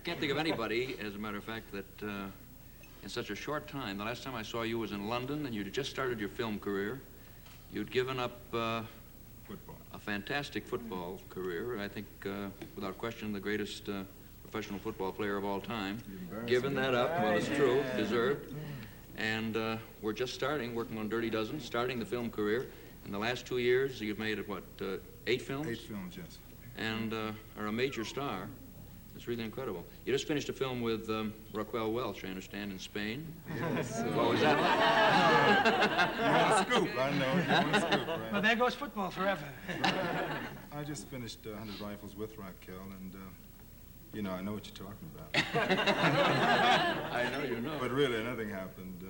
can't think of anybody, as a matter of fact, that in such a short time, the last time I saw you was in London, and you'd just started your film career. You'd given up football. A fantastic football career. I think, without question, the greatest professional football player of all time. Given that up, well, it's true, deserved. And we're just starting, working on Dirty Dozen, starting the film career. In the last 2 years, you've made, what, 8 films? 8 films, yes. And are a major star. It's really incredible. You just finished a film with Raquel Welch, I understand, in Spain. Yes. What was that like? You want a scoop, I know. You want a scoop, right? Well, there goes football forever. I just finished 100 Rifles with Raquel, and, you know, I know what you're talking about. I know you know. But really, nothing happened.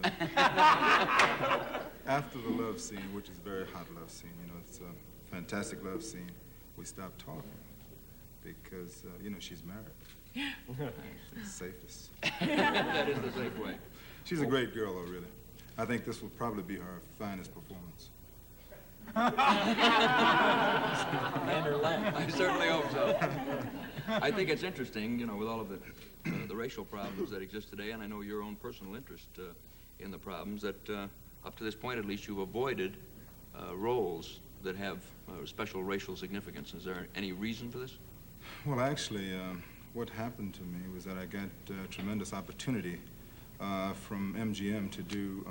After the love scene, which is a very hot love scene, you know, it's a fantastic love scene, we stopped talking because, you know, she's married. It's safest. That is the safe way. She's a great girl, though, really. I think this will probably be her finest performance. I certainly hope so. I think it's interesting, you know, with all of the racial problems that exist today, and I know your own personal interest in the problems, that up to this point, at least, you've avoided roles that have special racial significance. Is there any reason for this? Well, actually, what happened to me was that I got tremendous opportunity from MGM to do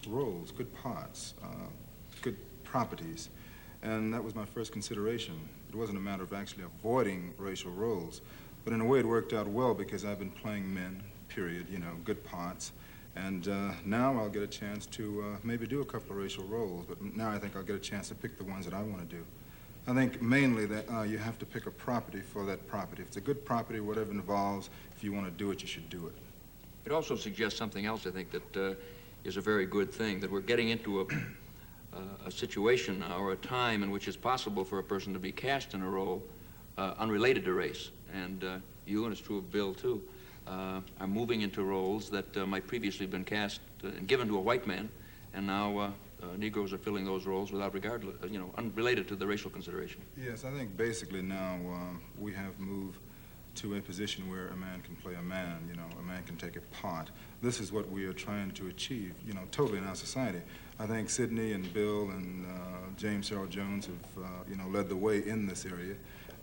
roles, good parts, good properties, and that was my first consideration. It wasn't a matter of actually avoiding racial roles, but in a way it worked out well because I've been playing men, period, you know, good parts, and now I'll get a chance to maybe do a couple of racial roles, but now I think I'll get a chance to pick the ones that I want to do. I think mainly that you have to pick a property for that property. If it's a good property, whatever it involves, if you want to do it, you should do it. It also suggests something else, I think, that is a very good thing, that we're getting into a situation now, or a time in which it's possible for a person to be cast in a role unrelated to race. And you, and it's true of Bill, too, are moving into roles that might previously have been cast and given to a white man, and now Negroes are filling those roles without regard, you know, unrelated to the racial consideration. Yes, I think basically now we have moved to a position where a man can play a man, you know, a man can take a part. This is what we are trying to achieve, you know, totally in our society. I think Sidney and Bill and James Earl Jones have, you know, led the way in this area.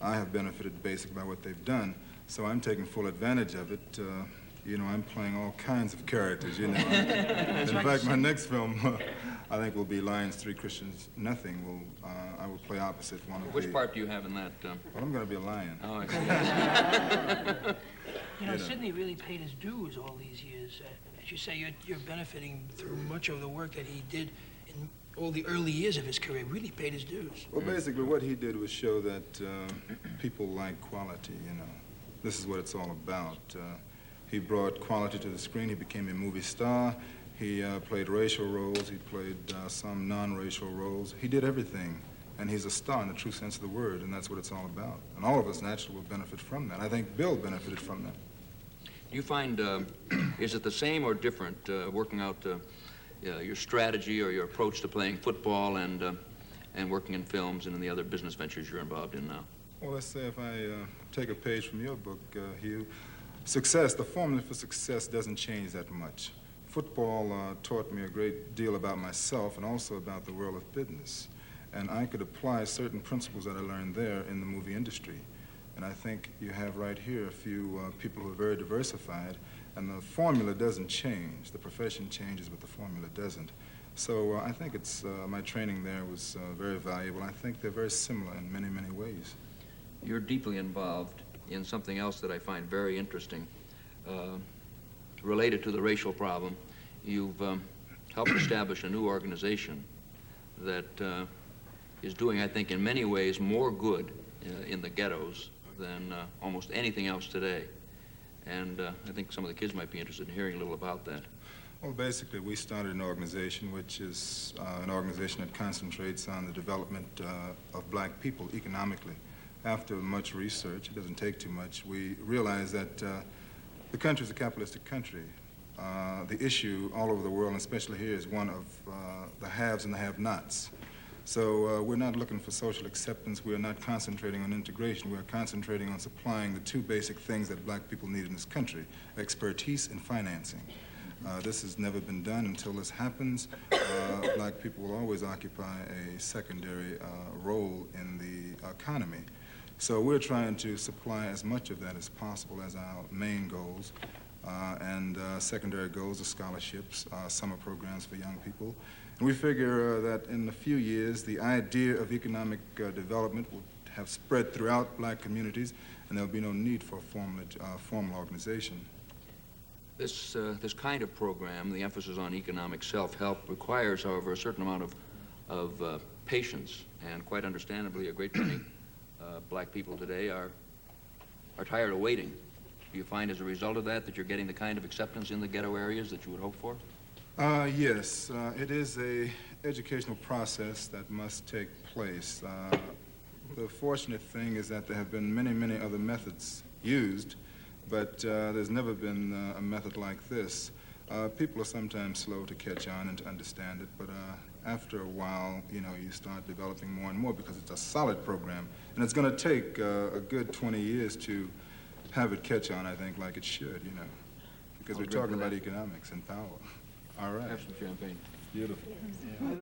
I have benefited basically by what they've done, so I'm taking full advantage of it. You know, I'm playing all kinds of characters, you know. In fact, my next film, I think, will be Lions, Three Christians, Nothing. I will play opposite one of Which part do you have in that? Well, I'm going to be a lion. Oh, I see. You know, Sidney really paid his dues all these years. As you say, you're benefiting through much of the work that he did in all the early years of his career. Really paid his dues. Well, basically, what he did was show that people like quality, you know. This is what it's all about. He brought quality to the screen. He became a movie star. He played racial roles. He played some non-racial roles. He did everything. And he's a star in the true sense of the word, and that's what it's all about. And all of us naturally will benefit from that. I think Bill benefited from that. Do you find, is it the same or different working out your strategy or your approach to playing football and working in films and in the other business ventures you're involved in now? Well, let's say if I take a page from your book, Hugh, success, the formula for success doesn't change that much. Football taught me a great deal about myself and also about the world of business. And I could apply certain principles that I learned there in the movie industry. And I think you have right here a few people who are very diversified, and the formula doesn't change. The profession changes, but the formula doesn't. So I think it's, my training there was very valuable. I think they're very similar in many, many ways. You're deeply involved in something else that I find very interesting, related to the racial problem. You've helped establish a new organization that is doing, I think, in many ways more good in the ghettos than almost anything else today. And I think some of the kids might be interested in hearing a little about that. Well, basically, we started an organization which is an organization that concentrates on the development of black people economically. After much research, it doesn't take too much, we realized that the country is a capitalistic country. The issue all over the world, and especially here, is one of the haves and the have-nots. So we're not looking for social acceptance. We're not concentrating on integration. We're concentrating on supplying the two basic things that black people need in this country, expertise and financing. This has never been done. Until this happens, black people will always occupy a secondary role in the economy. So we're trying to supply as much of that as possible as our main goals. And secondary goals are scholarships, summer programs for young people. And we figure that in a few years, the idea of economic development will have spread throughout black communities, and there'll be no need for formal organization. This kind of program, the emphasis on economic self-help, requires, however, a certain amount of patience, and quite understandably, a great many black people today are tired of waiting. Do you find as a result of that you're getting the kind of acceptance in the ghetto areas that you would hope for? Yes, it is a educational process that must take place. The fortunate thing is that there have been many, many other methods used, but there's never been a method like this. People are sometimes slow to catch on and to understand it, but after a while, you know, you start developing more and more because it's a solid program, and it's going to take a good 20 years to have it catch on, I think, like it should, you know, because we're talking about economics and power. All right. Have some champagne. Beautiful.